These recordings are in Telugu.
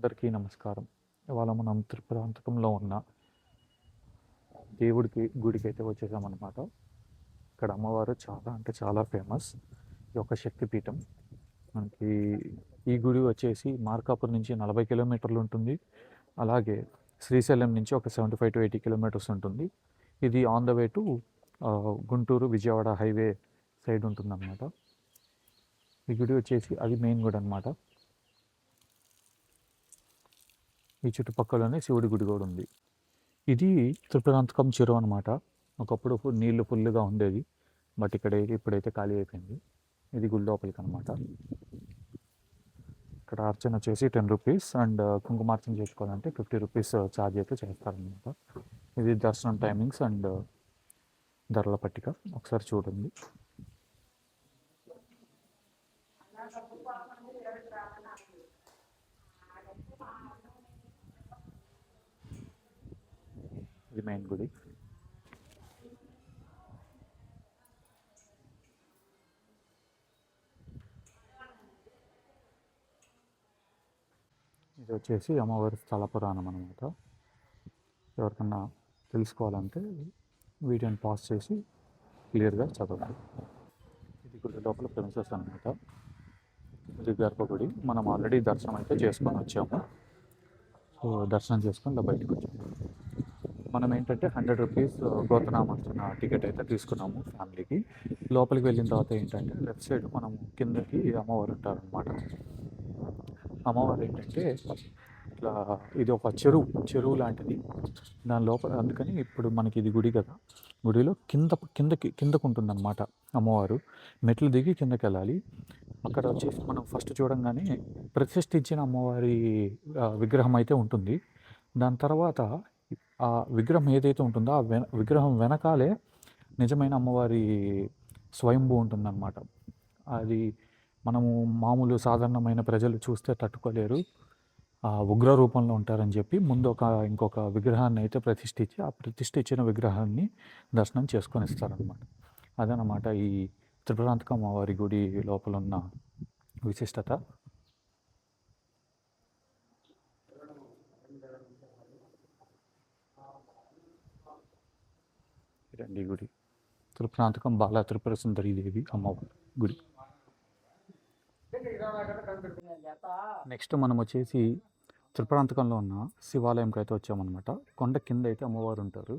అందరికీ నమస్కారం. ఇవాళ మనం త్రిపురాంతకంలో ఉన్న దేవుడికి గుడికి అయితే వచ్చేసామన్నమాట. ఇక్కడ అమ్మవారు చాలా అంటే చాలా ఫేమస్. ఇది ఒక శక్తిపీఠం. మనకి ఈ గుడి వచ్చేసి మార్కాపురం నుంచి 40 కిలోమీటర్లు ఉంటుంది. అలాగే శ్రీశైలం నుంచి ఒక 75 to 80 కిలోమీటర్స్ ఉంటుంది. ఇది on the way to Guntur Vijayawada highway side ఉంటుందన్నమాట. ఈ గుడి వచ్చేసి అది మెయిన్ గుడి అనమాట. ఈ చుట్టుపక్కలనే శివుడి గుడి కూడా ఉంది. ఇది త్రిపురాంతకం చెరువు అనమాట. ఒకప్పుడు నీళ్లు ఫుల్గా ఉండేది, బట్ ఇప్పుడైతే ఖాళీ అయిపోయింది. ఇది గుడి లోపలికి అనమాట. ఇక్కడ అర్చన వచ్చేసి 10 రూపీస్ అండ్ కుంకుమార్చన చేసుకోవాలంటే 50 రూపీస్ ఛార్జ్ అయితే చేస్తారనమాట. ఇది దర్శనం టైమింగ్స్ అండ్ ధరల పట్టిక ఒకసారి చూడండి. ఇది మెయిన్ గుడి. ఇది వచ్చేసి అమ్మవారి స్థల పురాణం అనమాట. ఎవరికన్నా తెలుసుకోవాలంటే వీడియోని పాజ్ చేసి క్లియర్గా చదవండి. ఇది గుడి లోపల ప్రిన్సెస్ అనమాట. ఇది గర్భగుడి. మనం ఆల్రెడీ దర్శనం అయితే చేసుకొని వచ్చాము. సో దర్శనం చేసుకొని ఇలా బయటకు వచ్చాము. మనం ఏంటంటే 100 రూపీస్ గోతనామార్చన టికెట్ అయితే తీసుకున్నాము ఫ్యామిలీకి. లోపలికి వెళ్ళిన తర్వాత ఏంటంటే లెఫ్ట్ సైడ్ మనం కిందకి అమ్మవారు ఉంటారనమాట. అమ్మవారు ఏంటంటే ఇట్లా ఇది ఒక చెరువు లాంటిది. దాని లోపల అందుకని ఇప్పుడు మనకి ఇది గుడి కదా, గుడిలో కిందకు ఉంటుందన్నమాట అమ్మవారు. మెట్లు దిగి కిందకి వెళ్ళాలి. అక్కడ వచ్చేసి మనం ఫస్ట్ చూడంగానే ప్రతిష్ఠించిన అమ్మవారి విగ్రహం అయితే ఉంటుంది. దాని తర్వాత ఆ విగ్రహం ఏదైతే ఉంటుందో ఆ విగ్రహం వెనకాలే నిజమైన అమ్మవారి స్వయంభూ ఉంటుందన్నమాట. అది మనము మామూలు సాధారణమైన ప్రజలు చూస్తే తట్టుకోలేరు, ఉగ్ర రూపంలో ఉంటారని చెప్పి ముందు ఇంకొక విగ్రహాన్ని అయితే ప్రతిష్ఠించి ఆ ప్రతిష్ఠించిన విగ్రహాన్ని దర్శనం చేసుకొని ఇస్తారనమాట. అదనమాట ఈ త్రిపురాంతక అమ్మవారి గుడి లోపల ఉన్న విశిష్టత. రండి గుడి. త్రిపురాంతకం బాలా త్రిపుర సుందరి దేవి అమ్మవారి గుడి. నెక్స్ట్ మనం వచ్చేసి త్రిపురాంతకంలో ఉన్న శివాలయంకి అయితే వచ్చామన్నమాట. కొండ కింద అయితే అమ్మవారు ఉంటారు,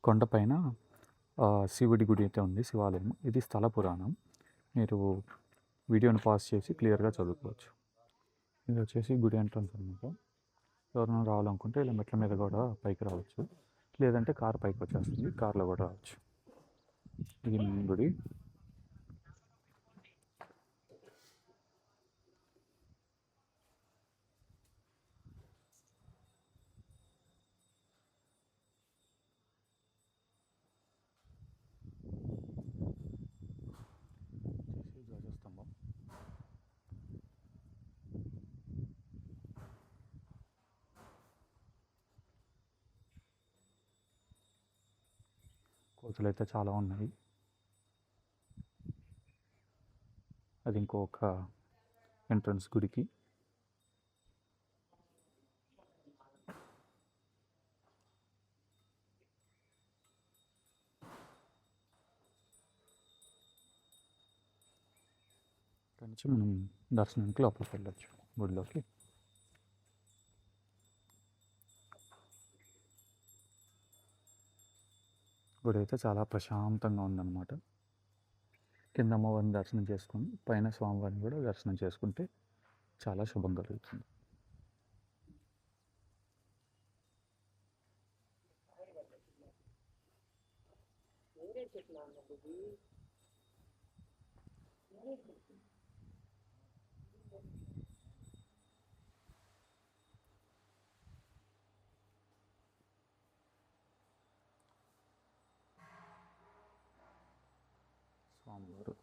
కొండపైన శివుడి గుడి అయితే ఉంది, శివాలయం. ఇది స్థల పురాణం. మీరు వీడియోని పాజ్ చేసి క్లియర్గా చదువుకోవచ్చు. ఇది వచ్చేసి గుడి ఎంట్రన్స్ అనమాట. ఎవరైనా రావాలనుకుంటే ఇలా మెట్ల మీద కూడా పైకి రావచ్చు, లేదంటే కార్ పైకి వచ్చేస్తుంది, కార్లో కూడా రావచ్చు. ఇది మెయిన్ గుడి. ధ్వజస్తంభం. కోతులు అయితే చాలా ఉన్నాయి. అది ఇంకొక ఎంట్రన్స్ గుడికి. అక్కడి నుంచి మనం దర్శనానికి లోపలికి వెళ్ళొచ్చు గుడిలోకి. గుడి అయితే చాలా ప్రశాంతంగా ఉందన్నమాట. కింద అమ్మవారిని దర్శనం చేసుకుని పైన స్వామివారిని కూడా దర్శనం చేసుకుంటే చాలా శుభం కలుగుతుంది. స్వామివారు